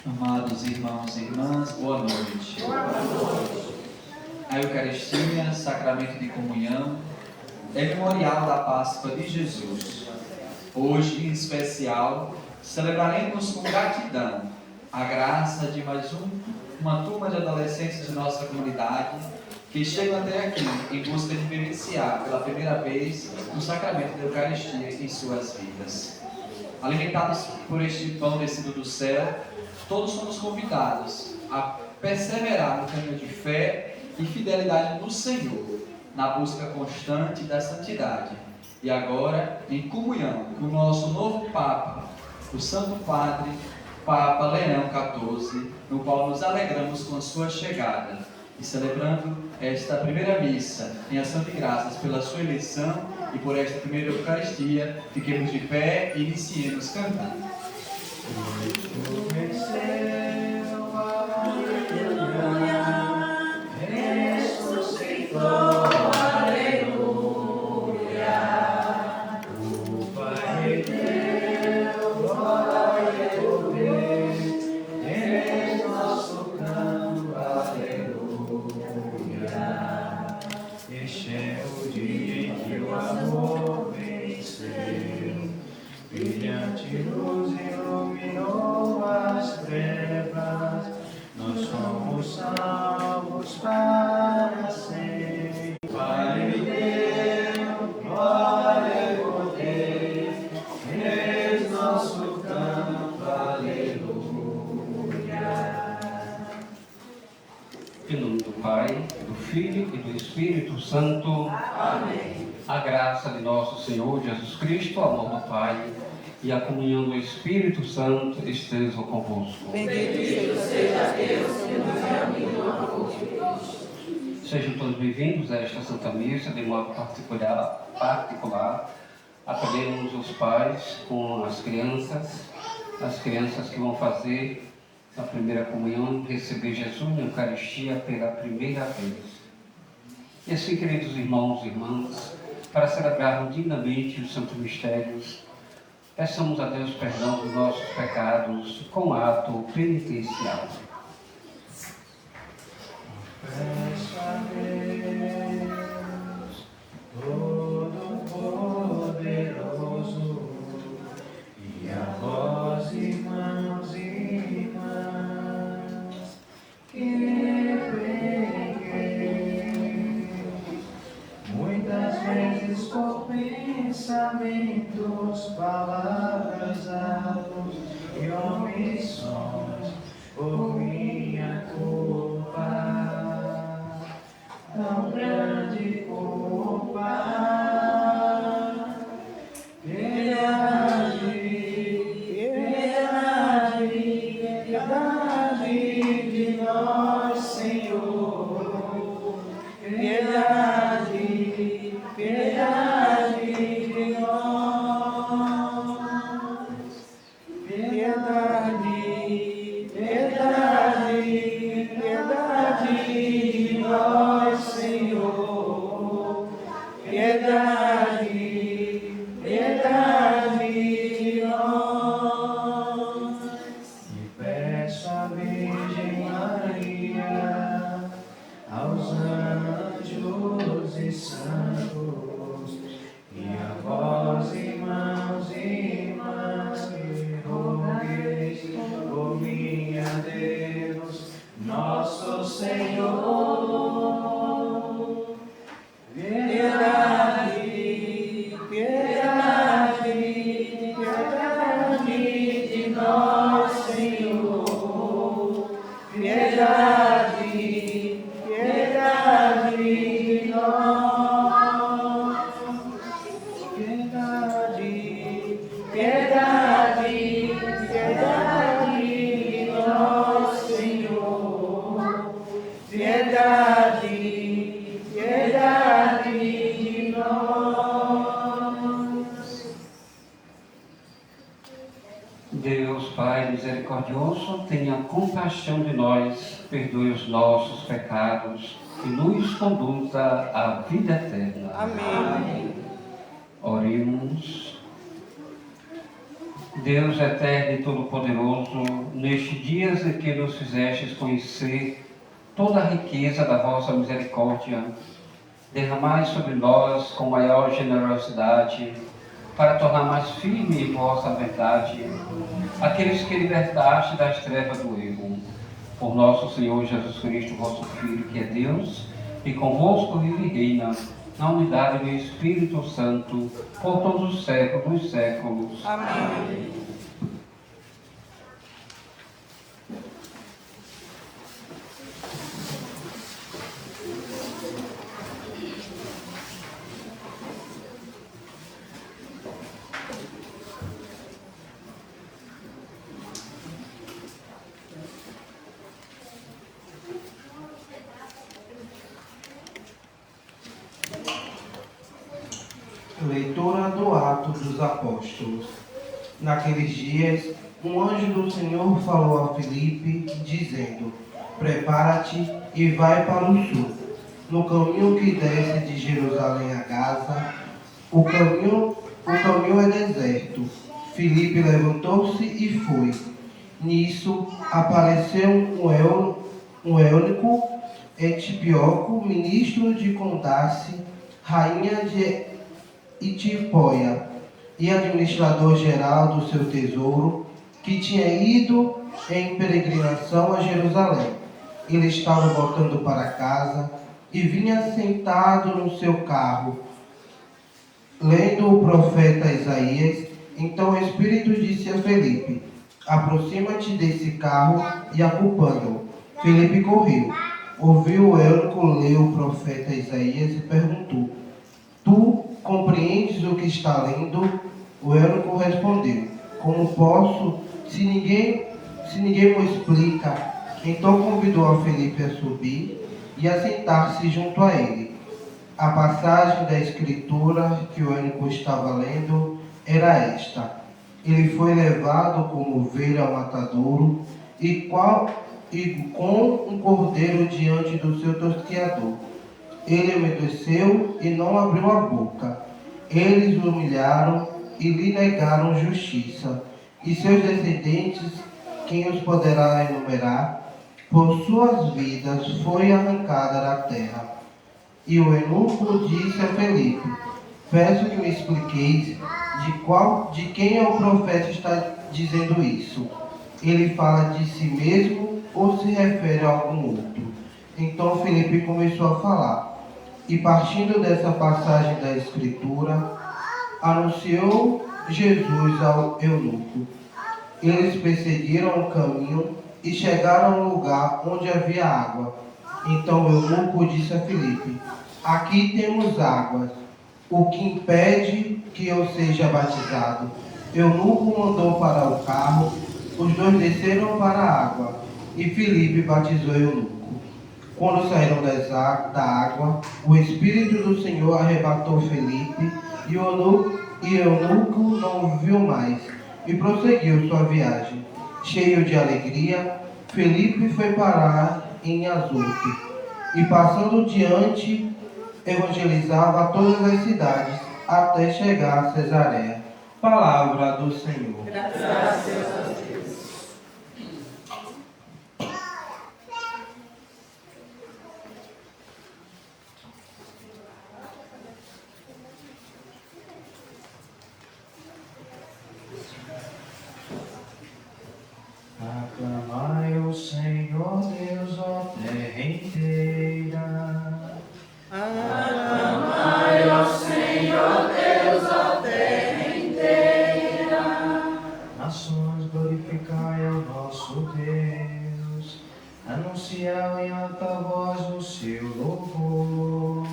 Amados irmãos e irmãs, boa noite. A Eucaristia, sacramento de comunhão, é memorial da Páscoa de Jesus. Hoje, em especial, celebraremos com gratidão a graça de mais uma turma de adolescentes de nossa comunidade que chegam até aqui em busca de vivenciar pela primeira vez o sacramento da Eucaristia em suas vidas. Alimentados por este pão descido do céu, todos somos convidados a perseverar no caminho de fé e fidelidade no Senhor, na busca constante da santidade. E agora, em comunhão com o nosso novo Papa, o Santo Padre, Papa Leão XIV, no qual nos alegramos com a sua chegada, e celebrando esta primeira missa em ação de graças pela sua eleição e por esta primeira Eucaristia, fiquemos de pé e iniciemos cantando. Brilhante luz iluminou as trevas, nós somos salvos para sempre. Pai de Deus, glória e poder, eis nosso canto, aleluia. Em nome do Pai, do Filho e do Espírito Santo. Amém. A graça de nosso Senhor Jesus Cristo, o amor do Pai e a comunhão do Espírito Santo estejam convosco. Bendito seja Deus que nos reuniu na cruz de Cristo. Sejam todos bem-vindos a esta Santa Missa, de modo particular. Acolhemos os pais com as crianças que vão fazer a primeira comunhão, receber Jesus na Eucaristia pela primeira vez. E assim, queridos irmãos e irmãs, para celebrarmos dignamente os santos mistérios, peçamos a Deus perdão dos nossos pecados com ato penitencial. Peço a Deus Todo-Poderoso e a vós, irmãos e irmãs, que pequei muitas vezes por pensamentos, palavras, atos e omissões, por minha culpa, tão grande culpa. Piedade de nós, Senhor. Piedade de nós. Piedade de nós, Senhor. Piedade de nós. E peço à Virgem Maria, aos anjos e santos, e a vós, irmãos e irmãs, que rogueis por mim a Deus, nosso Senhor. Piedade de nós, Senhor. Piedade de nós. Piedade de nós, Senhor. Piedade piedade, piedade de nós. Deus, Pai misericordioso, tenha compaixão de nós, perdoe os nossos pecados e nos conduza à vida eterna. Amém. Oremos. Deus eterno e todo-poderoso, nestes dias em que nos fizestes conhecer toda a riqueza da vossa misericórdia, derramai sobre nós com maior generosidade, para tornar mais firme em vossa verdade aqueles que libertaste das trevas do erro. Por nosso Senhor Jesus Cristo, vosso Filho, que é Deus, e convosco vive e reina, na unidade do Espírito Santo, por todos os séculos dos séculos. Amém. Leitura do Atos dos Apóstolos. Naqueles dias, um anjo do Senhor falou a Filipe, dizendo: Prepara-te e vai para o sul, no caminho que desce de Jerusalém a Gaza. O caminho é deserto. Filipe levantou-se e foi. Nisso apareceu um eunuco etíope, ministro de Candace, rainha de Etiópia, e administrador-geral do seu tesouro, que tinha ido em peregrinação a Jerusalém. Ele estava voltando para casa e vinha sentado no seu carro, lendo o profeta Isaías. Então o Espírito disse a Filipe: Aproxima-te desse carro e acompanha-o. Filipe correu, ouviu o eunuco ler o profeta Isaías e perguntou: Tu compreendes o que está lendo? O eunuco respondeu: Como posso, se ninguém me explica? Então convidou a Filipe a subir e a sentar-se junto a ele. A passagem da Escritura que o eunuco estava lendo era esta: Ele foi levado como ovelha ao matadouro e com um cordeiro diante do seu tosqueador. Ele obedeceu e não abriu a boca. Eles o humilharam e lhe negaram justiça. E seus descendentes, quem os poderá enumerar? Por suas vidas foi arrancada da terra. E o eunuco disse a Filipe: Peço que me expliqueis de quem é o profeta está dizendo isso. Ele fala de si mesmo ou se refere a algum outro? Então Filipe começou a falar. E partindo dessa passagem da Escritura, anunciou Jesus ao eunuco. Eles perseguiram o caminho e chegaram ao lugar onde havia água. Então o eunuco disse a Filipe: Aqui temos águas. O que impede que eu seja batizado? O eunuco mandou para o carro. Os dois desceram para a água e Filipe batizou o eunuco. Quando saíram da água, o Espírito do Senhor arrebatou Filipe e o eunuco não o viu mais e prosseguiu sua viagem. Cheio de alegria, Filipe foi parar em Azote e, passando diante, evangelizava todas as cidades até chegar a Cesareia. Palavra do Senhor. Graças a Deus. Aclamai o Senhor Deus, ó terra inteira. Aclamai ao Senhor Deus, ó terra inteira. Nações, glorificai ao nosso Deus. Anunciai em alta voz o seu louvor.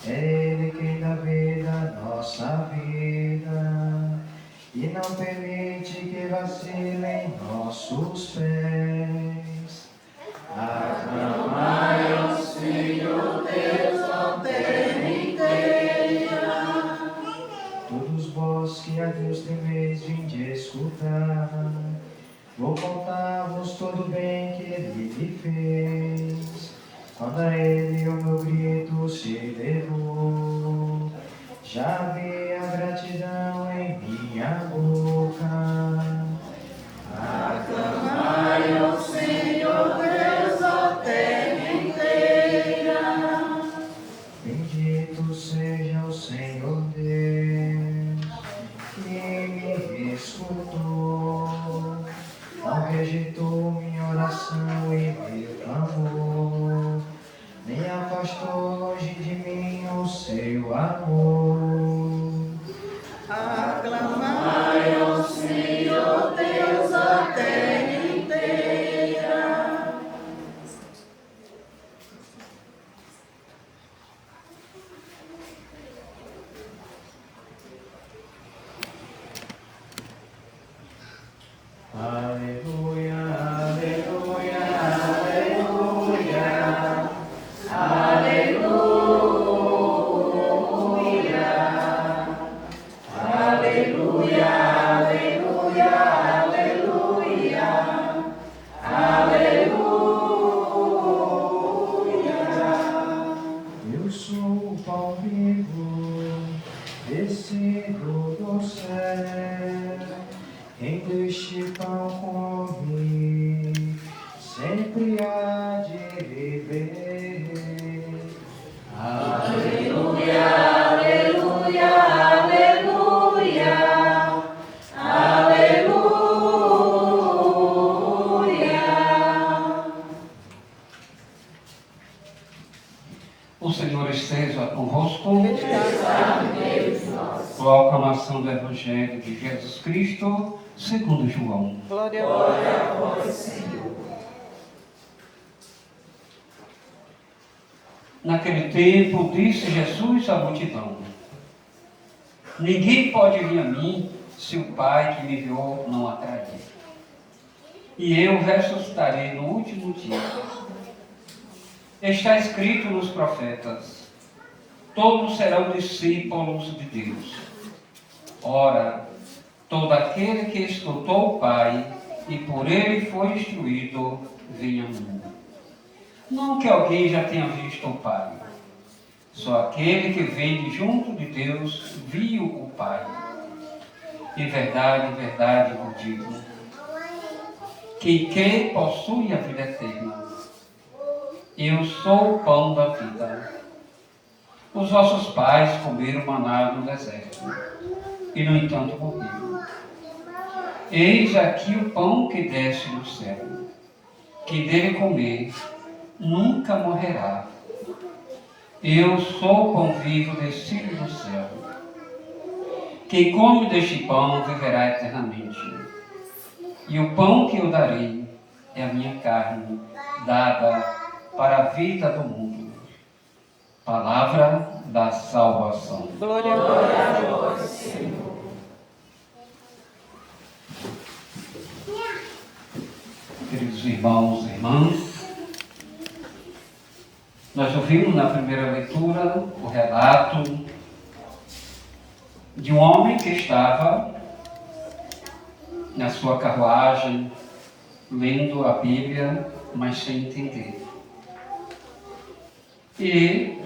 É Ele quem dá vida à nossa vida e não permite que vacilem nossos pés. Aclamai ao Quando a ele o meu grito se elevou, já vi a gratidão em minha boca. Aclamai ao Senhor Deus, ó terra inteira. Bendito seja o Senhor Deus, que me escutou, não rejeitou minha oração e meu clamor, nem afastou longe de mim o seu amor. Aclamai ao Senhor Deus, ó terra inteira. Aleluia, aleluia, aleluia, aleluia, aleluia, aleluia, aleluia. Eu sou o pão vivo, descido do céu. Quem deste pão come, sempre há de viver. Aleluia, aleluia, aleluia, aleluia. O Senhor esteja convosco. Proclamação do Evangelho de Jesus Cristo, segundo João. Glória a vós, Senhor. Naquele tempo, disse Jesus à multidão: ninguém pode vir a mim se o Pai que me enviou não atrair. E eu ressuscitarei no último dia. Está escrito nos profetas: todos serão discípulos de Deus. Ora, todo aquele que escutou o Pai e por ele foi instruído, vem a mim. Não que alguém já tenha visto o Pai, só aquele que vem de junto de Deus viu o Pai. Em verdade, vos digo, quem crê possui a vida eterna. Eu sou o pão da vida. Os vossos pais comeram maná no deserto, e no entanto morreram. Eis aqui o pão que desce do céu. Quem dele comer nunca morrerá. Eu sou o pão vivo descido do céu. Quem come deste pão viverá eternamente. E o pão que eu darei é a minha carne, dada para a vida do mundo. Palavra da salvação. Glória a vós, Senhor. Queridos irmãos e irmãs, nós ouvimos na primeira leitura o relato de um homem que estava na sua carruagem, lendo a Bíblia, mas sem entender. E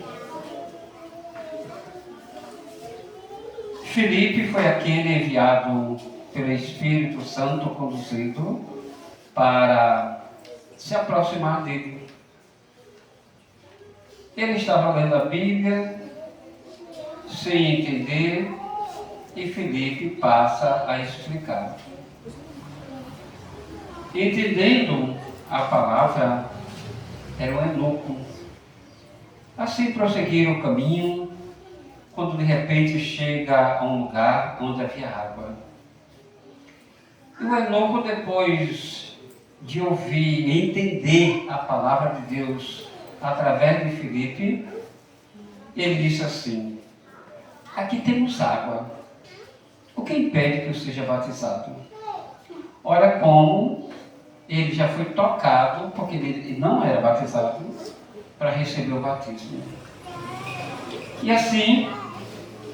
Filipe foi aquele enviado pelo Espírito Santo, conduzido para se aproximar dele. Ele estava lendo a Bíblia sem entender e Filipe passa a explicar. Entendendo a palavra, era um eunuco. Assim prosseguiram o caminho, quando de repente chega a um lugar onde havia água. E o eunuco, depois de ouvir e entender a palavra de Deus através de Filipe, ele disse assim: aqui temos água, o que impede que eu seja batizado? Olha como ele já foi tocado, porque ele não era batizado, para receber o batismo. E assim,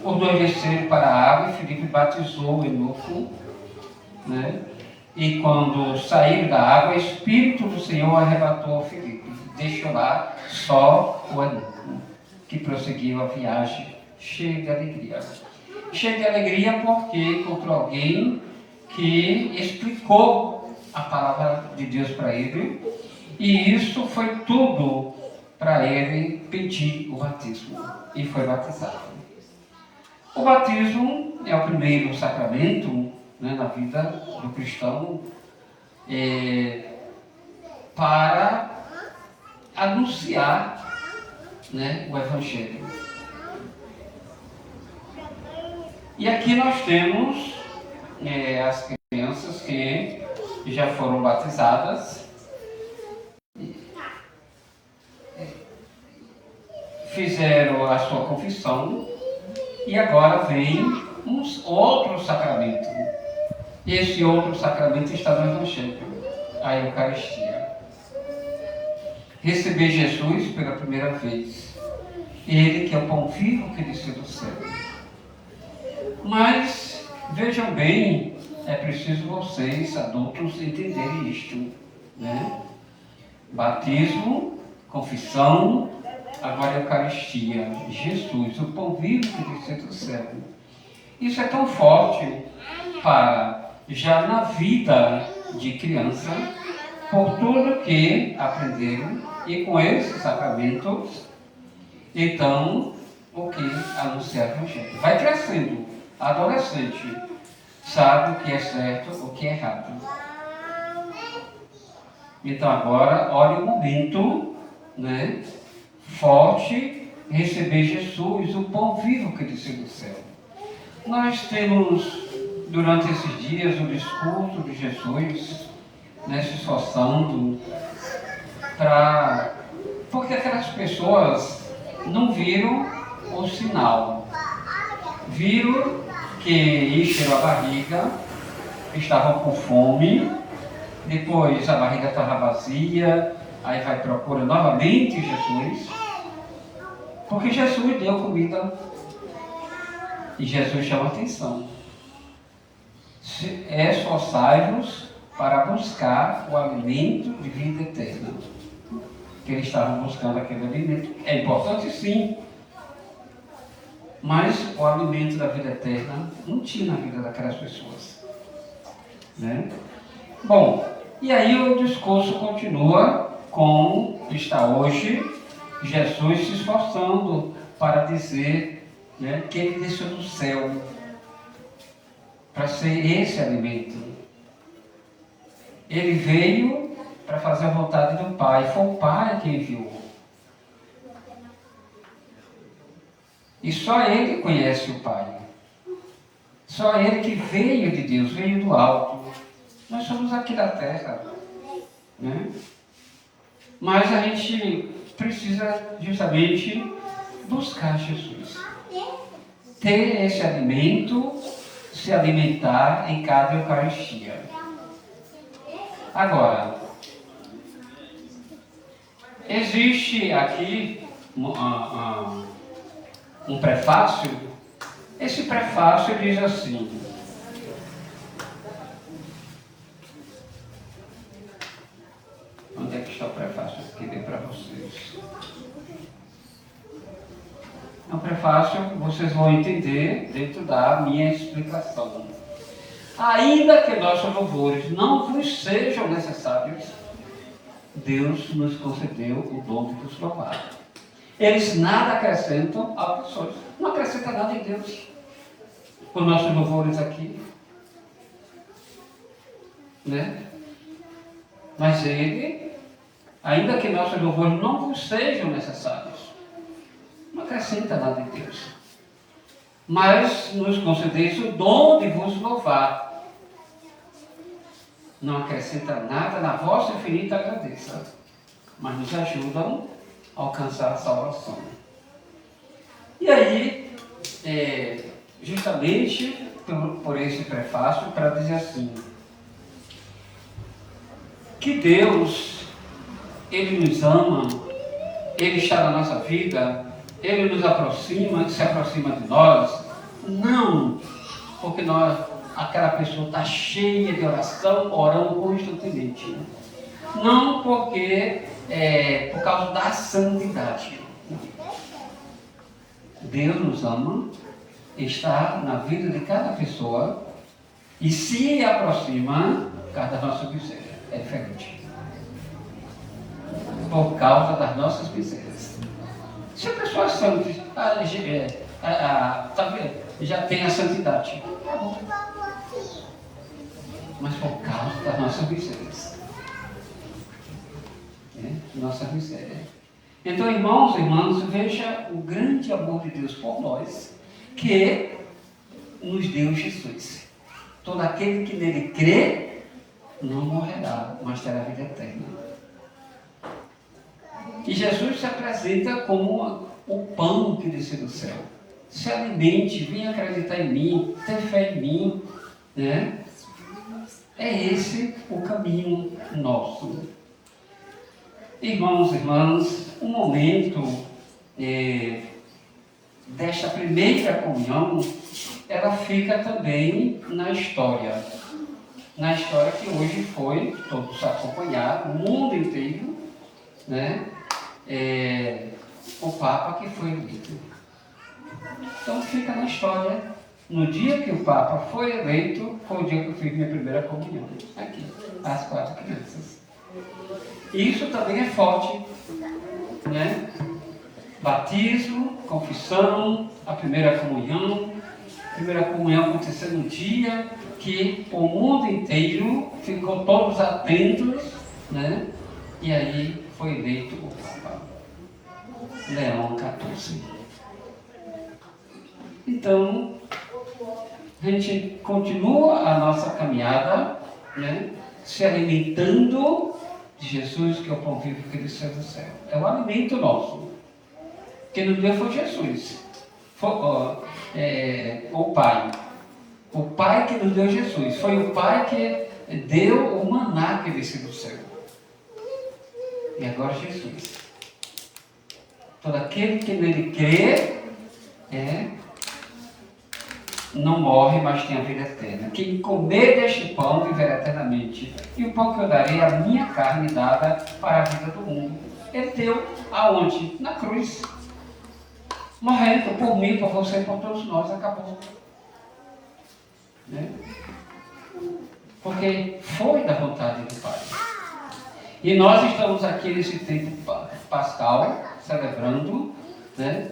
os dois desceram para a água e Filipe batizou o eunuco, né? E quando saíram da água, o Espírito do Senhor arrebatou Filipe. deixou lá só o amigo, que prosseguiu a viagem cheio de alegria. Cheio de alegria porque encontrou alguém que explicou a palavra de Deus para ele, e isso foi tudo para ele pedir o batismo, e foi batizado. O batismo é o primeiro sacramento, né, na vida do cristão, para anunciar, né, o Evangelho. E aqui nós temos as crianças que já foram batizadas, fizeram a sua confissão, e agora vem outro sacramento. Esse outro sacramento está no Evangelho, a Eucaristia. Receber Jesus pela primeira vez. Ele que é o pão vivo que desceu do céu. Mas, vejam bem, é preciso vocês, adultos, entenderem isto, né? Batismo, confissão, agora a Eucaristia. Jesus, o pão vivo que desceu do céu. Isso é tão forte para, já na vida de criança, por tudo que aprenderam, e com esses sacramentos, então, o que anunciar o Evangelho. Vai crescendo, adolescente, sabe o que é certo, o que é errado. Então agora, olha o momento, né, forte, receber Jesus, o pão vivo que desceu do céu. Nós temos, durante esses dias, o discurso de Jesus, né, se esforçando porque aquelas pessoas não viram o sinal. Viram que encheram a barriga, estavam com fome, depois a barriga estava vazia, aí vai procurar novamente Jesus, porque Jesus deu comida. E Jesus chama a atenção. Esforçai-vos para buscar o alimento de vida eterna. Que eles estavam buscando aquele alimento. É importante sim, mas o alimento da vida eterna não tinha na vida daquelas pessoas, né? Bom, e aí o discurso continua como está hoje, Jesus se esforçando para dizer, né, que ele desceu do céu para ser esse alimento. Ele veio para fazer a vontade do Pai. Foi o Pai que enviou. E só Ele conhece o Pai. Só Ele que veio de Deus, veio do alto. Nós somos aqui da terra, né? Mas a gente precisa justamente buscar Jesus. Ter esse alimento, se alimentar em cada Eucaristia. Agora, existe aqui um prefácio. Esse prefácio diz assim: onde é que está o prefácio que dei para vocês? É um prefácio que vocês vão entender dentro da minha explicação. Ainda que nossos louvores não vos sejam necessários, Deus nos concedeu o dom de vos louvar. Eles nada acrescentam a pessoas. Não acrescenta nada em Deus. Os nossos louvores aqui, né? Mas Ele, ainda que nossos louvores não vos sejam necessários, não acrescenta nada em Deus. Mas nos concedeis o dom de vos louvar. Não acrescenta nada na vossa infinita grandeza, mas nos ajudam a alcançar a salvação. E aí, justamente por esse prefácio, para dizer assim, que Deus, Ele nos ama, Ele está na nossa vida, Ele nos aproxima, se aproxima de nós, não porque aquela pessoa está cheia de oração, orando constantemente. Não porque por causa da santidade. Deus nos ama, está na vida de cada pessoa e se aproxima por causa da nossa miséria. É diferente. Por causa das nossas misérias. Se a pessoa é santa, já tem a santidade, tá bom. Mas por causa das nossas misérias. Nossa miséria. Então, irmãos e irmãs, veja o grande amor de Deus por nós, que nos deu Jesus. Todo aquele que nele crê, não morrerá, mas terá vida eterna. E Jesus se apresenta como o pão que desceu do céu. Se alimente, venha acreditar em mim, ter fé em mim, né? É esse o caminho nosso. Irmãos e irmãs, o momento desta primeira comunhão, ela fica também na história. Na história que hoje foi, todos acompanharam, o mundo inteiro, né? O Papa que foi eleito. Então fica na história. No dia que o Papa foi eleito, foi o dia que eu fiz minha primeira comunhão. Aqui, as 4 crianças. Isso também é forte, né? Batismo, confissão, a primeira comunhão. A primeira comunhão aconteceu no dia que o mundo inteiro ficou todos atentos, né? E aí foi eleito o Papa Leão XIV. Então, a gente continua a nossa caminhada, né? Se alimentando de Jesus, que é o pão vivo que desceu do céu. É o alimento nosso. Quem nos deu foi Jesus. Foi, o Pai. O Pai que nos deu Jesus. Foi o Pai que deu o maná que desceu do céu. E agora Jesus. Todo aquele que nele crê, não morre, mas tem a vida eterna. Quem comer deste pão viverá eternamente. E o pão que eu darei é a minha carne dada para a vida do mundo. Ele deu aonde? Na cruz. Morrendo por mim, por você e por todos nós. Acabou. Né? Porque foi da vontade do Pai. E nós estamos aqui nesse tempo pascal, celebrando, né,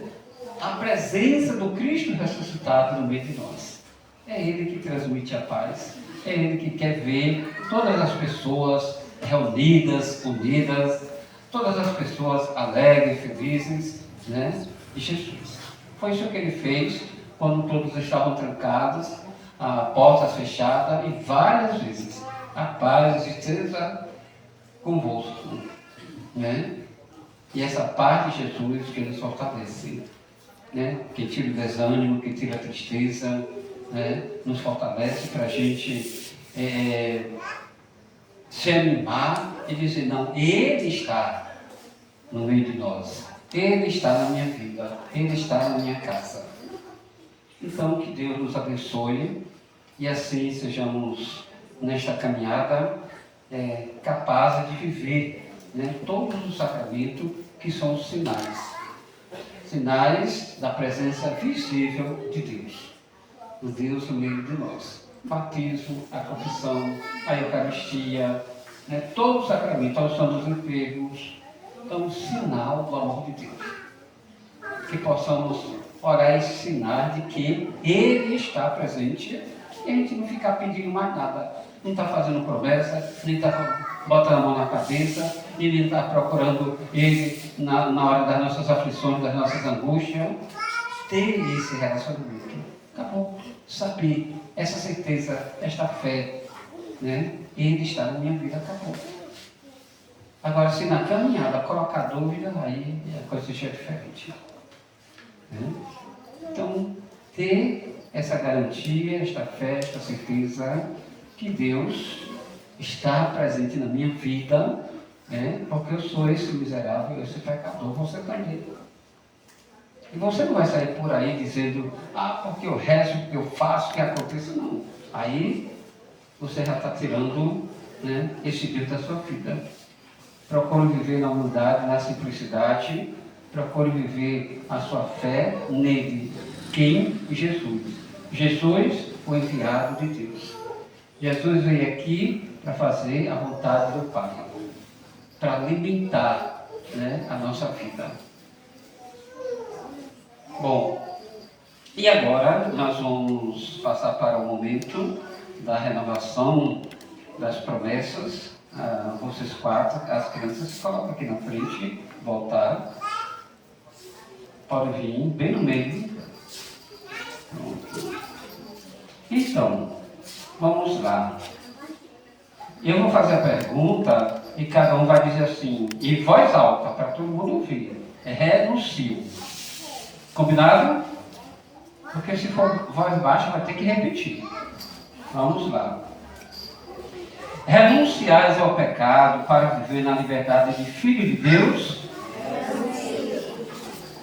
a presença do Cristo ressuscitado no meio de nós. É Ele que transmite a paz. É Ele que quer ver todas as pessoas reunidas, unidas, todas as pessoas alegres, felizes, né? De Jesus. Foi isso que Ele fez quando todos estavam trancados, a porta fechada, e várias vezes a paz esteja convosco, né? E essa paz de Jesus que nos fortalece, né? Que tira o desânimo, que tira a tristeza, né? Nos fortalece para a gente se animar e dizer, não, Ele está no meio de nós, Ele está na minha vida, Ele está na minha casa. Então que Deus nos abençoe e assim sejamos nesta caminhada capazes de viver, né, todos os sacramentos que são os sinais da presença visível de Deus, o Deus no meio de nós. Batismo, a confissão, a Eucaristia, né, todos os sacramentos, a unção dos enfermos, então sinal do amor de Deus. Que possamos orar esse sinal de que Ele está presente e a gente não ficar pedindo mais nada. Não está fazendo promessa, nem está botando a mão na cabeça, e nem está procurando Ele na hora das nossas aflições, das nossas angústias. Ter esse relacionamento. Acabou. Saber, essa certeza, esta fé, né? Ele está na minha vida, acabou. Agora, se na caminhada colocar dúvida, aí a coisa já é diferente. Né? Então, ter essa garantia, esta fé, esta certeza que Deus está presente na minha vida, né? Porque eu sou esse miserável, esse pecador, você também. E você não vai sair por aí dizendo, porque eu rezo, porque eu faço, que aconteça, não. Aí você já está tirando, né, esse Deus da sua vida. procure viver na humildade, na simplicidade, procure viver a sua fé nele. Quem? Jesus. Jesus, o enviado de Deus. Jesus veio aqui para fazer a vontade do Pai, para alimentar, né, a nossa vida. Bom, e agora nós vamos passar para o momento da renovação das promessas. Vocês quatro, as crianças, colocam aqui na frente, voltar. Pode vir bem no meio. Pronto. Então, vamos lá. Eu vou fazer a pergunta e cada um vai dizer assim, em voz alta, para todo mundo ouvir. Renuncio. Combinado? Porque se for voz baixa, vai ter que repetir. Vamos lá. Renunciais ao pecado para viver na liberdade de filho de Deus?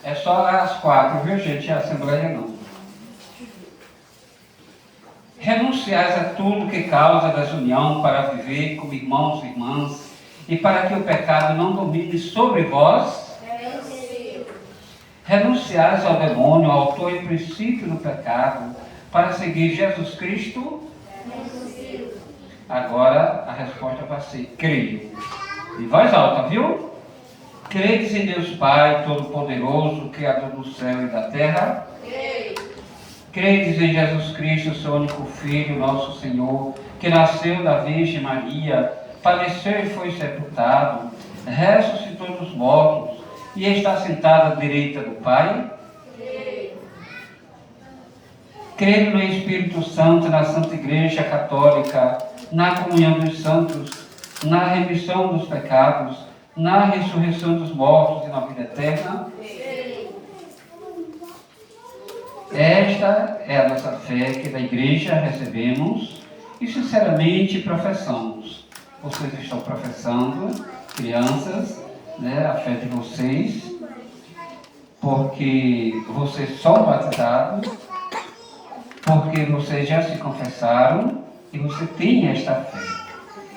É só as quatro, viu, gente? A Assembleia não. Renunciais a tudo que causa desunião para viver como irmãos e irmãs e para que o pecado não domine sobre vós? Renunciais ao demônio, autor e princípio do pecado, para seguir Jesus Cristo? Agora a resposta vai ser: creio. Em voz alta, viu? Credes em Deus Pai Todo-Poderoso, Criador do céu e da terra? Creio. Credes em Jesus Cristo, seu único Filho, nosso Senhor, que nasceu da Virgem Maria, padeceu e foi sepultado, ressuscitou dos mortos e está sentado à direita do Pai? Creio no Espírito Santo, na Santa Igreja Católica, na comunhão dos santos, na remissão dos pecados, na ressurreição dos mortos e na vida eterna? Esta é a nossa fé que da Igreja recebemos e sinceramente professamos. Vocês estão professando, crianças, né, a fé de vocês, porque vocês são batizados, porque vocês já se confessaram e você tem esta fé.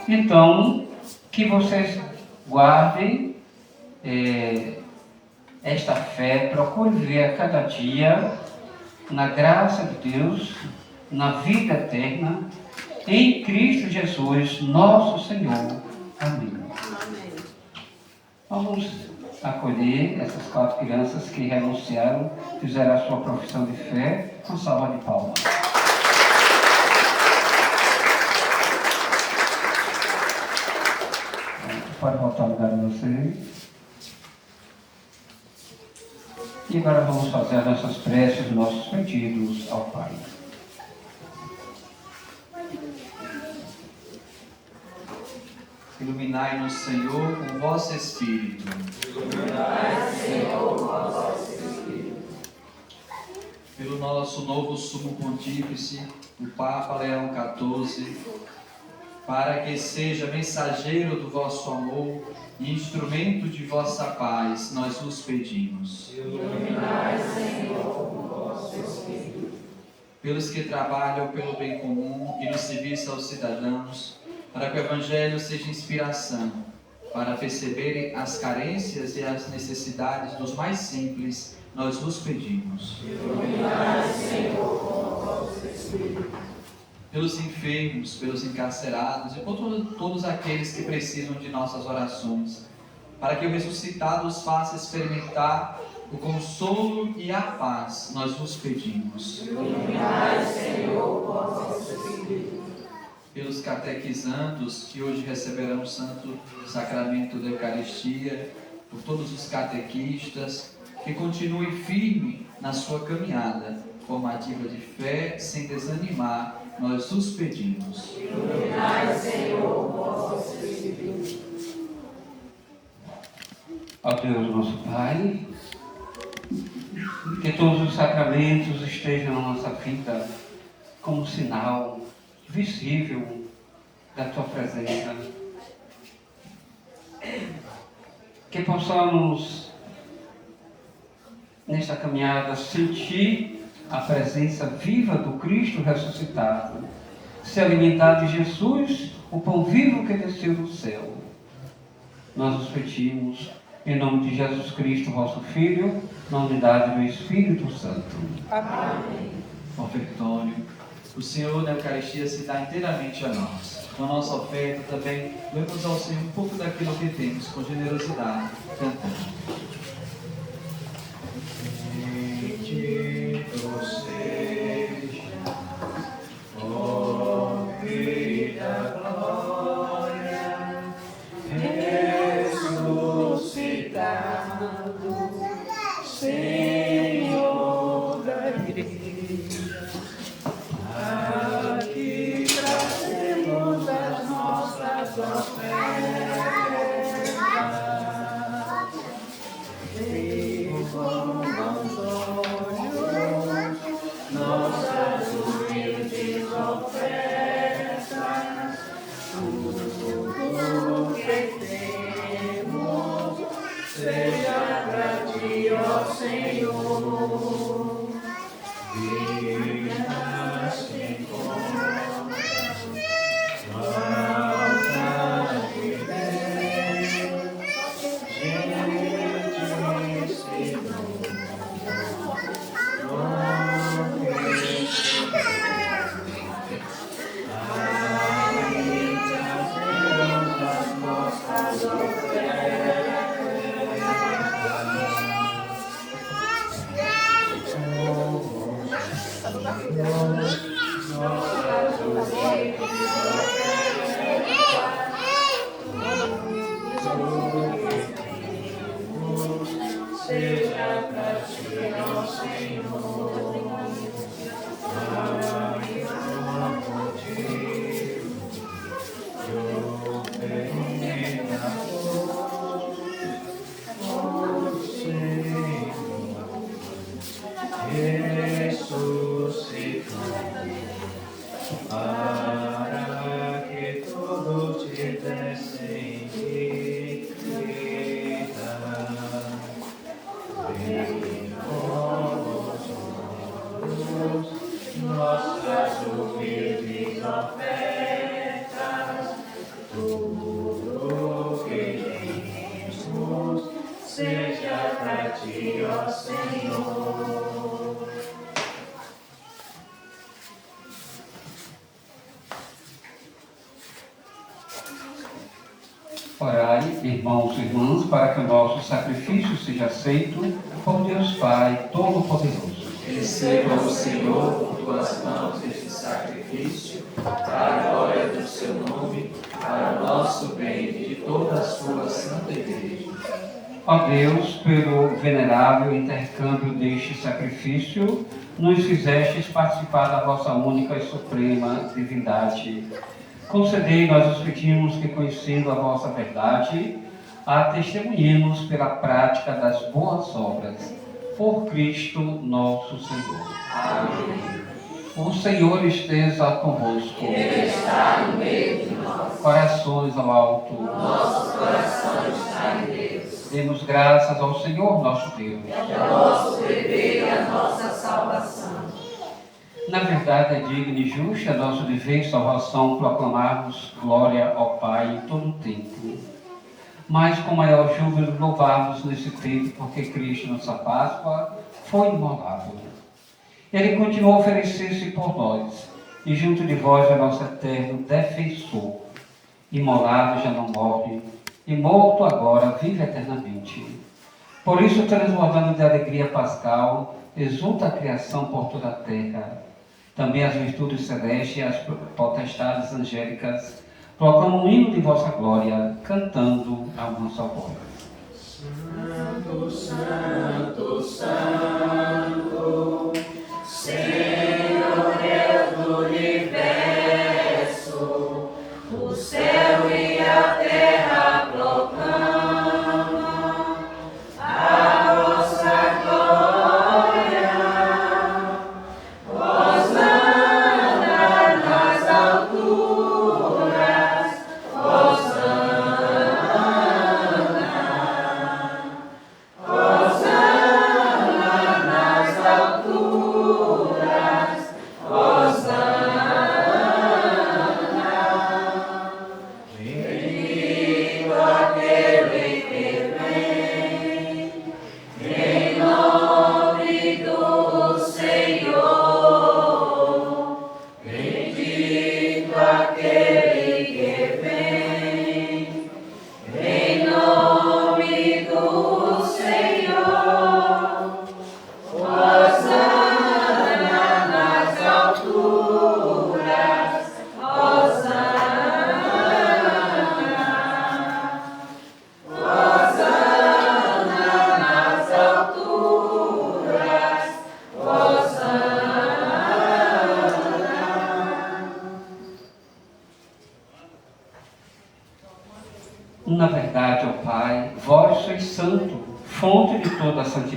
Então, que vocês guardem esta fé, procurem viver a cada dia na graça de Deus, na vida eterna, em Cristo Jesus, nosso Senhor. Amém. Vamos acolher essas quatro crianças que renunciaram, fizeram a sua profissão de fé, com salva de palmas. Pode voltar ao lugar de vocês. E agora vamos fazer as nossas preces, os nossos pedidos ao Pai. Iluminai-nos, Senhor, com o vosso Espírito. Iluminai, Senhor, com o vosso Espírito. Pelo nosso novo Sumo Pontífice, o Papa Leão XIV, para que seja mensageiro do vosso amor e instrumento de vossa paz, nós vos pedimos. Iluminai, Senhor, com o vosso Espírito. Pelos que trabalham pelo bem comum e no serviço aos cidadãos, para que o Evangelho seja inspiração, para perceberem as carências e as necessidades dos mais simples, nós vos pedimos. Iluminai, Senhor, com o vosso Espírito. Pelos enfermos, pelos encarcerados e por todos aqueles que precisam de nossas orações, para que o ressuscitado os faça experimentar o consolo e a paz, nós vos pedimos. Iluminai, Senhor, com o vosso Espírito. Pelos catequizandos que hoje receberão o Santo Sacramento da Eucaristia, por todos os catequistas, que continuem firme na sua caminhada formativa de fé, sem desanimar, nós os pedimos. Iluminai, Senhor, com o vosso Espírito. Ó Deus, nosso Pai, que todos os sacramentos estejam na nossa vida como sinal visível da Tua presença. Que possamos, nesta caminhada, sentir a presença viva do Cristo ressuscitado, se alimentar de Jesus, o pão vivo que desceu do céu. nós os pedimos em nome de Jesus Cristo, vosso Filho, na unidade do Espírito Santo. Amém. Ofertônio, o Senhor na Eucaristia se dá inteiramente a nós. Com a nossa oferta também, doemos ao Senhor um pouco daquilo que temos, com generosidade, cantando. Bendito seja, ó Rei da glória, ressuscitado, Senhor da igreja. Aqui trazemos as nossas ofertas. Nossas humildes ofertas, tudo que temos, seja para ti, ó Senhor. Vidas que encontram, falta de Deus, gente se seja para ti, ó Senhor. Pai, eu venho a Senhor, ressuscitado, para que todos tivessem vida. Nossas humildes ofertas, tudo que temos, seja para ti, ó Senhor. Orai, irmãos e irmãs, para que o nosso sacrifício seja aceito por Deus Pai Todo-Poderoso. Receba o Senhor por tuas mãos este sacrifício, para a glória do seu nome, para o nosso bem e de toda a sua santa igreja. Ó Deus, pelo venerável intercâmbio deste sacrifício, nos fizestes participar da vossa única e suprema divindade. Concedei, nós os pedimos, que conhecendo a vossa verdade, a testemunhemos pela prática das boas obras. Por Cristo nosso Senhor. Amém. O Senhor esteja convosco. Ele está no meio de nós. Corações ao alto. Nosso coração está em Deus. Demos graças ao Senhor nosso Deus. É nosso dever e a nossa salvação. Na verdade, é digno e justo a nosso dever e salvação proclamarmos glória ao Pai em todo o tempo. Mas com maior júbilo louvarmos nesse tempo, porque Cristo, nossa Páscoa, foi imolado. Ele continuou a oferecer-se por nós, e junto de vós é nosso eterno defensor. Imolado já não morre, e morto agora vive eternamente. Por isso, transbordando de alegria pascal, exulta a criação por toda a terra. Também as virtudes celestes e as potestades angélicas proclamam o hino de vossa glória, cantando a uma só voz. Santo, Santo, Santo, Senhor Deus do universo, o céu e a terra proclamam a vossa glória. Hosana nas alturas, Hosana, Hosana.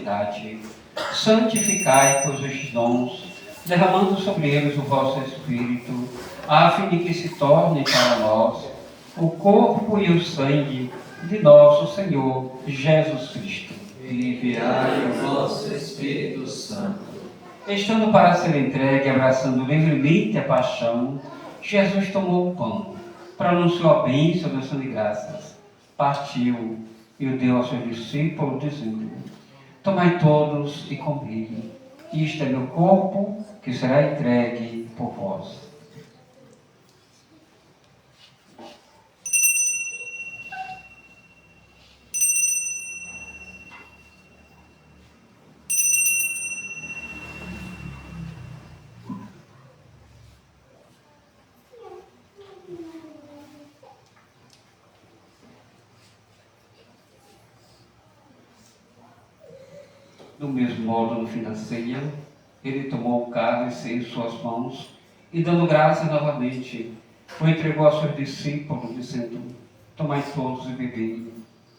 santidade. Santificai, pois, estes dons, derramando sobre eles o vosso Espírito, a fim de que se tornem para nós o corpo e o sangue de nosso Senhor Jesus Cristo. Enviai o vosso Espírito Santo. Estando para ser entregue, abraçando livremente a paixão, Jesus tomou o pão, pronunciou a bênção da ação de graças, partiu e o deu aos seus discípulos, dizendo: tomai todos e comei, isto é meu corpo, que será entregue por vós. Do mesmo modo, no fim da ceia, ele tomou o cálice em suas mãos e, dando graça novamente, o entregou aos seus discípulos, dizendo: tomai todos e bebei.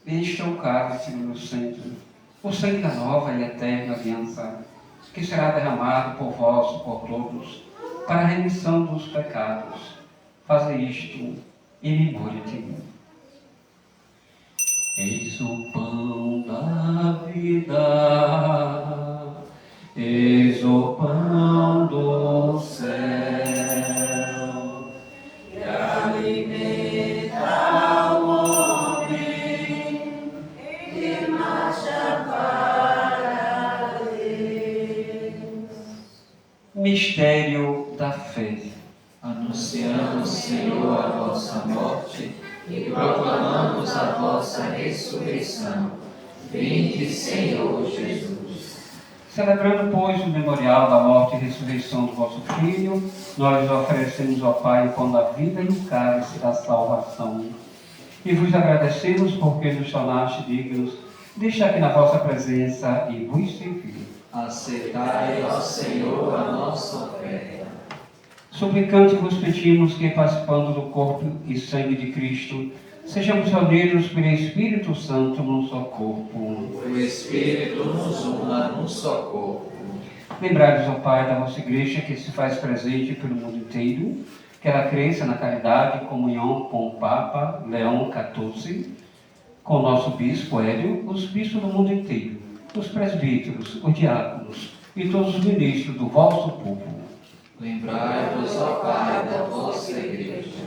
Este é o cálice do meu sangue, o sangue da nova e eterna aliança, que será derramado por vós e por todos, para a remissão dos pecados. Fazei isto em memória de mim. Eis o pão da vida, eis o pão do céu, que alimenta o homem e marcha para Deus. mistério da fé. Anunciamos, Senhor, a vossa morte e proclamamos a vossa ressurreição. Vinde, Senhor Jesus. Celebrando, pois, o memorial da morte e ressurreição do vosso Filho, nós oferecemos ao Pai o pão da vida e o cálice da salvação. E vos agradecemos porque nos tornaste dignos de estar aqui na vossa presença e vos servir. Aceitai, ó Senhor, a nossa oferta. Suplicante vos pedimos que, participando do corpo e sangue de Cristo, sejamos unidos pelo Espírito Santo num só corpo. O Espírito nos una num só corpo. Lembrai-vos, ó Pai, da vossa Igreja que se faz presente pelo mundo inteiro, que ela cresça na caridade e comunhão com o Papa Leão XIV, com o nosso Bispo Hélio, os bispos do mundo inteiro, os presbíteros, os diáconos e todos os ministros do vosso povo. Lembrai-vos, ó Pai, da vossa Igreja.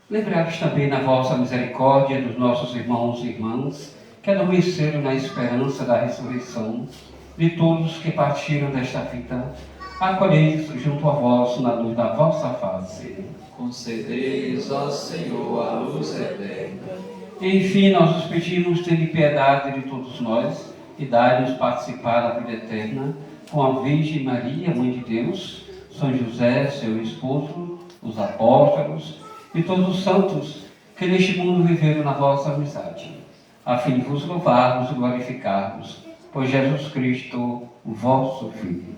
Lembrai-vos também na vossa misericórdia dos nossos irmãos e irmãs que adormeceram na esperança da ressurreição, de todos que partiram desta vida, acolhei-os junto a vós na luz da vossa face. Concedei-lhes, ó Senhor, a luz eterna. Enfim, nós os pedimos, tende piedade de todos nós e dai-nos participar da vida eterna com a Virgem Maria, Mãe de Deus, São José, seu esposo, os apóstolos e todos os santos que neste mundo viveram na vossa amizade, a fim de vos louvarmos e glorificarmos, por Jesus Cristo, o vosso Filho.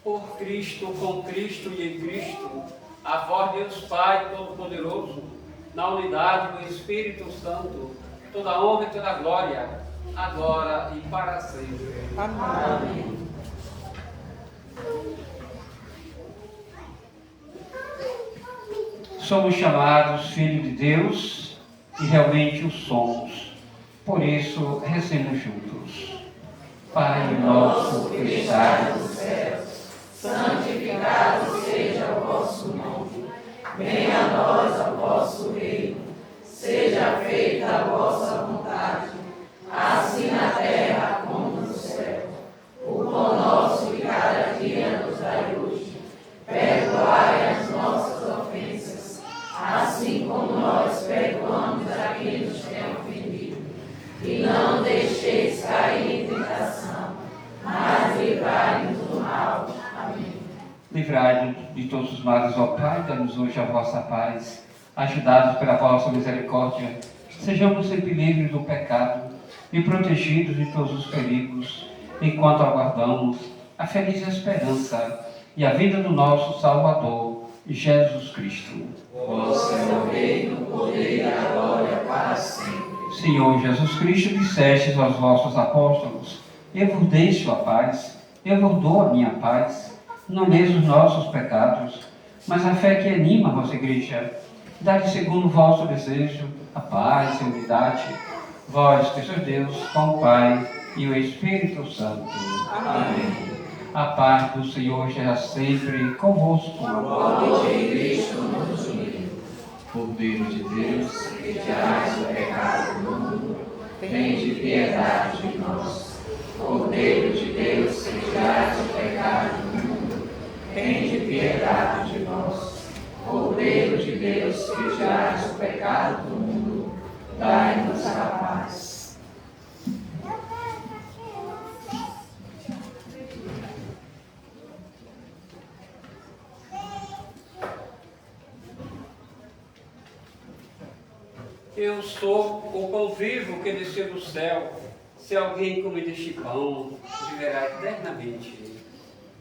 Por Cristo, com Cristo e em Cristo, a vós Deus Pai Todo-Poderoso, na unidade do Espírito Santo, toda honra e toda glória, agora e para sempre. Amém. Somos chamados filhos de Deus e realmente o somos. Por isso, rezemos juntos. Pai nosso que estais nos céus, Santificado seja o vosso nome. Venha a nós o vosso reino. Seja feita a vossa vontade, assim na terra como no céu. O pão nosso de cada dia nos dai hoje. Perdoai as nossas ofensas, assim como nós perdoamos a quem nos tem ofendido. E não deixeis cair em tentação, mas livrai-nos do mal. Amém. livrai-nos de todos os males, ó Pai, dá-nos hoje a vossa paz. Ajudados pela vossa misericórdia, sejamos sempre livres do pecado e protegidos de todos os perigos, enquanto aguardamos a feliz esperança e a vinda do nosso Salvador, Jesus Cristo. Vosso é o reino, o poder e a glória para sempre. Senhor Jesus Cristo, dissestes aos vossos apóstolos: eu vos deixo a paz, eu vos dou a minha paz, não leis os nossos pecados, mas a fé que anima a vossa igreja. Dai segundo o vosso desejo a paz e a unidade, vós que sois Deus, com o Pai e o Espírito Santo. Amém. A paz do Senhor esteja sempre convosco. Quando de Cristo nos uniu, Cordeiro de Deus, que tirais o pecado do mundo, tende piedade de nós. Cordeiro de Deus, que tirais o pecado do mundo, tende piedade de nós. Cordeiro de Deus, que tirais o pecado do mundo, dai-nos a paz. Eu sou o pão vivo que desceu do céu. Se alguém comer deste pão, viverá eternamente.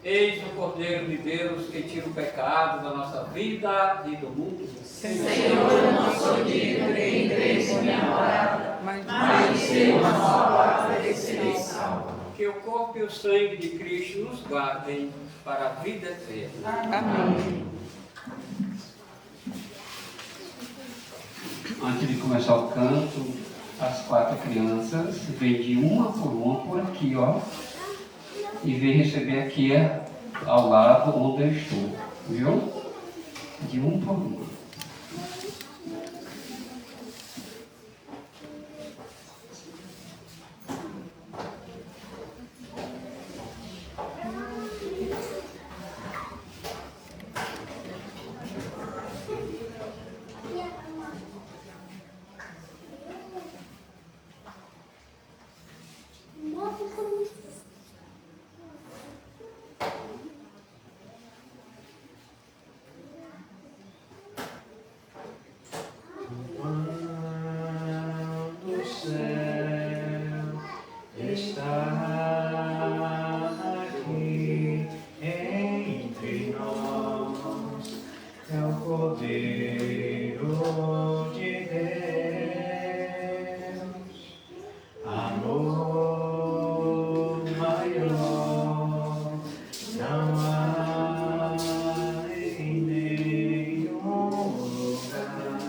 Eis o Cordeiro de Deus que tira o pecado da nossa vida e do mundo. Senhor, eu não sou digno de entreis em minha morada, mas dizer uma só palavra e serei salvo. Que o corpo e o sangue de Cristo nos guardem para a vida eterna. Amém. Antes de começar o canto, as 4 crianças vêm de uma por aqui, ó, e vêm receber aqui ao lado onde eu estou, viu? De um por uma. Quando o céu está aqui entre nós, é o Cordeiro de Deus, amor maior não há em nenhum lugar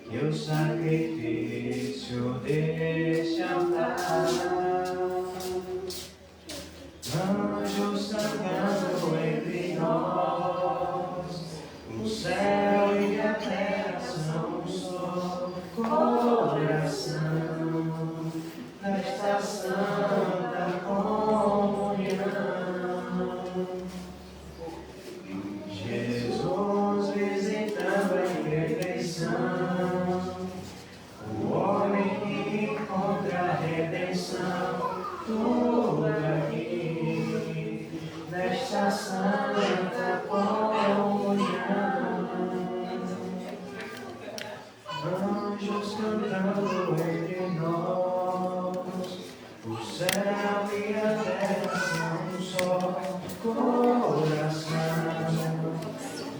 que o sacrifício deste altar. Anjos cantando entre nós, o céu e a terra são um só coração nesta santa comunhão. Jesus visitando a imperfeição, o homem que encontra a redenção, tudo aqui nesta santa comunhão. Anjos cantando entre nós, o céu e a terra são um só coração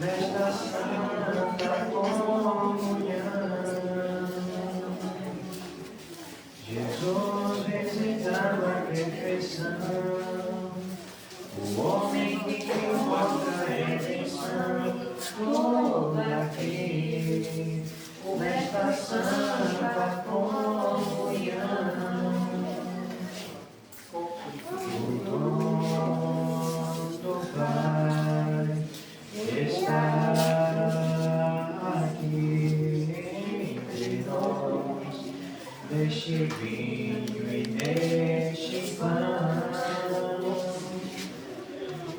nesta santa comunhão. Jesus visitando a perfeição, o homem que encontra a redenção, tudo aqui nesta santa comunhão. O dom do Pai está aqui entre nós, neste vinho e neste pão.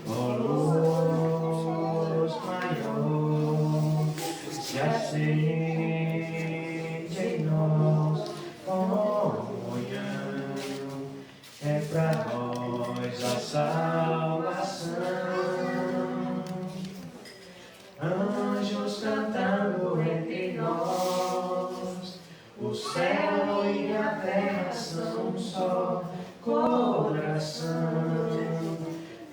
Ó luz maior se acende em nós, comunhão é pra nós a salvação. Anjos cantando entre nós, o céu e a terra são um só coração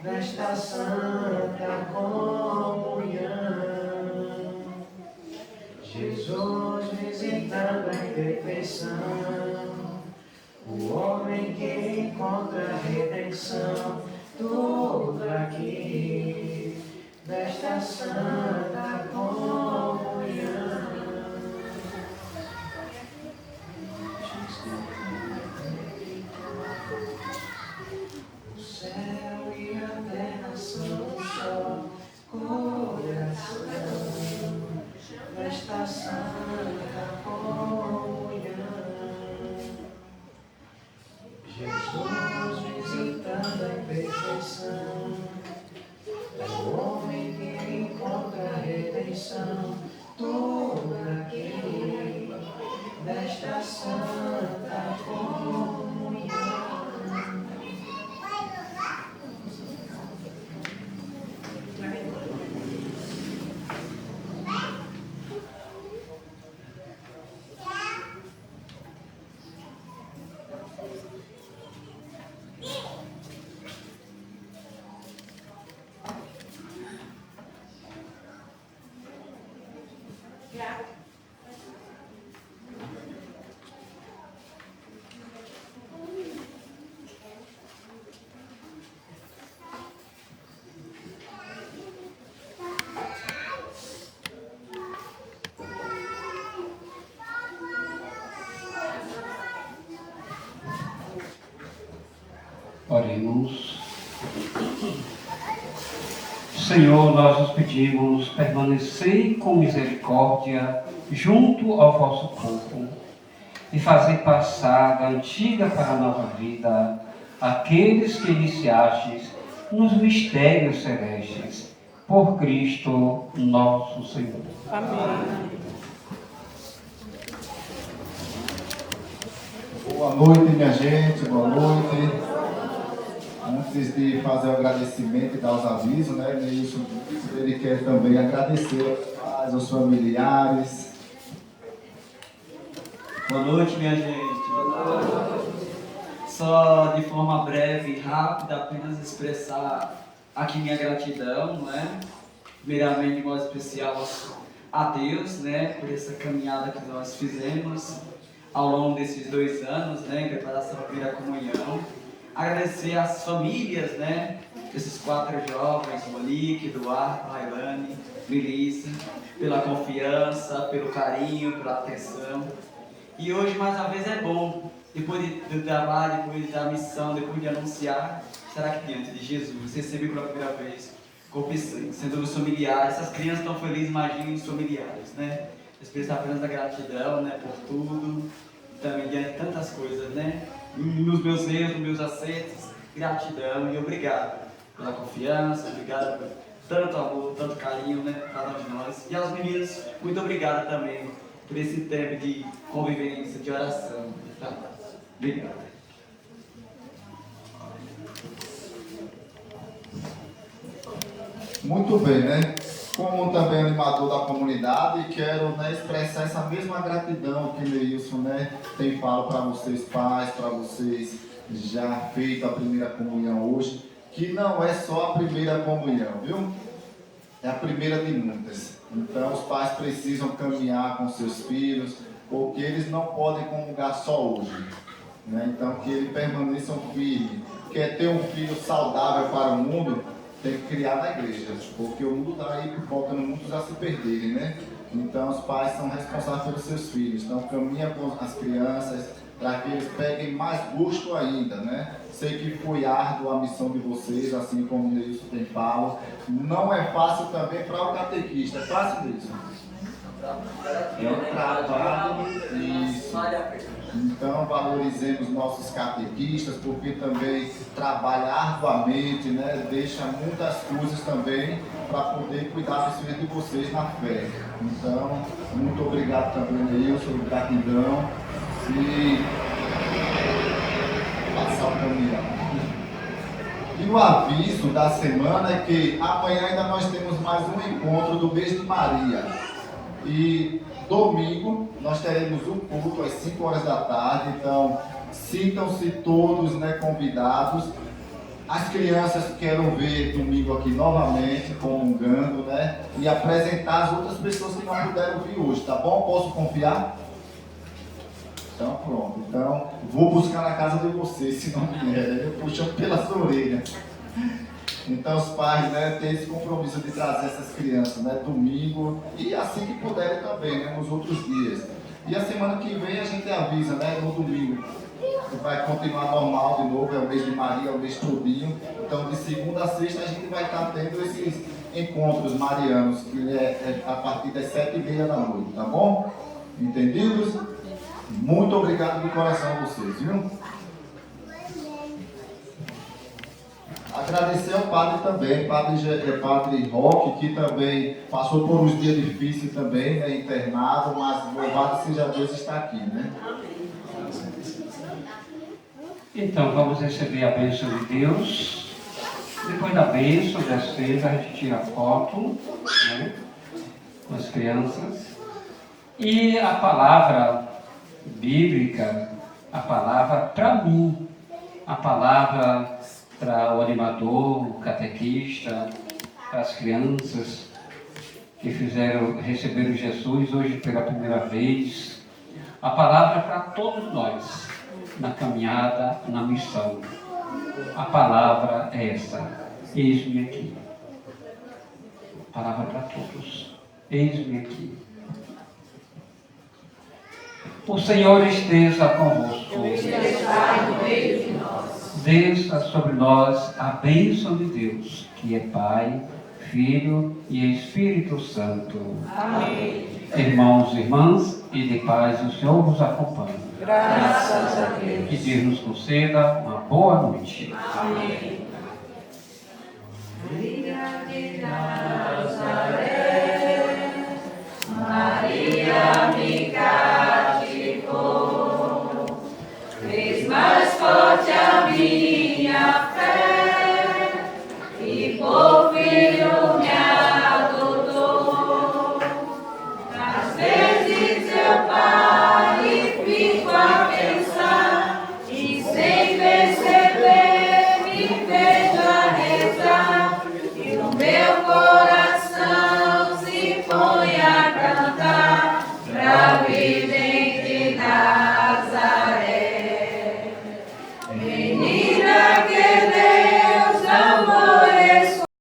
nesta santa comunhão. Jesus visitando a imperfeição, o homem que encontra a redenção, tudo aqui nesta santa comunhão. O céu e a terra são um só coração nesta santa comunhão. Jesus visitando a imperfeição, é o homem que encontra a redenção, tudo aqui nesta santa comunhão. Oremos. Senhor, nós os pedimos, permanecei com misericórdia junto ao vosso corpo e fazei passar da antiga para a nova vida aqueles que iniciastes nos mistérios celestes, por Cristo nosso Senhor. Amém. Boa noite, minha gente, boa noite. Antes de fazer o agradecimento e dar os avisos, né, Neilson, ele quer também agradecer aos pais, aos familiares. Boa noite, minha gente. Boa noite. Só de forma breve e rápida, apenas expressar aqui minha gratidão, não é? Primeiramente, de modo especial a Deus, né, por essa caminhada que nós fizemos ao longo desses 2 anos, né, em preparação à primeira comunhão. Agradecer às famílias, né, desses 4 jovens, Monique, Eduardo, Railane, Melissa, pela confiança, pelo carinho, pela atenção. E hoje, mais uma vez, é bom, depois do trabalho, depois da missão, depois de anunciar, será que diante de Jesus, receber pela primeira vez corpo e sangue, sendo os familiares, essas crianças tão felizes, imaginem os familiares, né? Expressar apenas a gratidão, né, por tudo, também diante de tantas coisas, né? Nos meus erros, nos meus acertos, gratidão e obrigado pela confiança, obrigado por tanto amor, tanto carinho, né, cada um de nós. E aos meninos, muito obrigado também por esse tempo de convivência, de oração. Tá? Obrigado. Muito bem, né? Como também animador da comunidade, quero, né, expressar essa mesma gratidão que Neilson, né, tem falado para vocês pais, para vocês já feito a primeira comunhão hoje, que não é só a primeira comunhão, viu? É a primeira de muitas. Então os pais precisam caminhar com seus filhos, porque eles não podem comungar só hoje, né? Então que eles permaneçam firmes. Quer ter um filho saudável para o mundo, tem que criar na igreja, porque o mundo está aí por volta no mundo já se perderem, né? Então os pais são responsáveis pelos seus filhos, então caminha com as crianças para que eles peguem mais gosto ainda, né? Sei que foi árdua a missão de vocês, assim como o Neilson tem falado. Não é fácil também para o catequista, é fácil Neilson? É um trabalho, isso. Então valorizemos nossos catequistas, porque também trabalha arduamente, né? Deixa muitas coisas também para poder cuidar dos filhos de vocês na fé. Então, muito obrigado também, Neilson, gratidão. E passar o caminhão. E o aviso da semana é que amanhã ainda nós temos mais um encontro do mês de Maria. E domingo nós teremos um culto às 5 horas da tarde, então sintam-se todos, né, convidados. As crianças quero ver domingo aqui novamente, comungando, né? E apresentar as outras pessoas que não puderam vir hoje, tá bom? Posso confiar? Então pronto. Então vou buscar na casa de vocês, se não vier. Eu puxo pelas orelhas. Então os pais, né, têm esse compromisso de trazer essas crianças, né? Domingo e assim que puderem também, né? Nos outros dias. E a semana que vem a gente avisa, né? No domingo. Vai continuar normal de novo, é o mês de Maria, é o mês todinho. Então de segunda a sexta a gente vai estar tendo esses encontros marianos, que é a partir das 7h30 da noite, tá bom? Entendidos? Muito obrigado de coração a vocês, viu? Agradecer ao padre também, padre Roque, que também passou por uns dias difíceis também, né, internado, mas louvado seja Deus está aqui, né? Então, vamos receber a bênção de Deus. Depois da bênção, das feiras, a gente tira a foto, né, com as crianças. E a palavra bíblica, a palavra para mim, a palavra para o animador, o catequista, para as crianças que receberam Jesus hoje pela primeira vez. A palavra para todos nós, na caminhada, na missão. A palavra é essa: eis-me aqui. Palavra para todos: eis-me aqui. O Senhor esteja convosco. Desça sobre nós a bênção de Deus, que é Pai, Filho e Espírito Santo. Amém. Irmãos e irmãs, e de paz o Senhor vos acompanhe. Graças a Deus. Que Deus nos conceda uma boa noite. Amém. Maria de Nazaré, Maria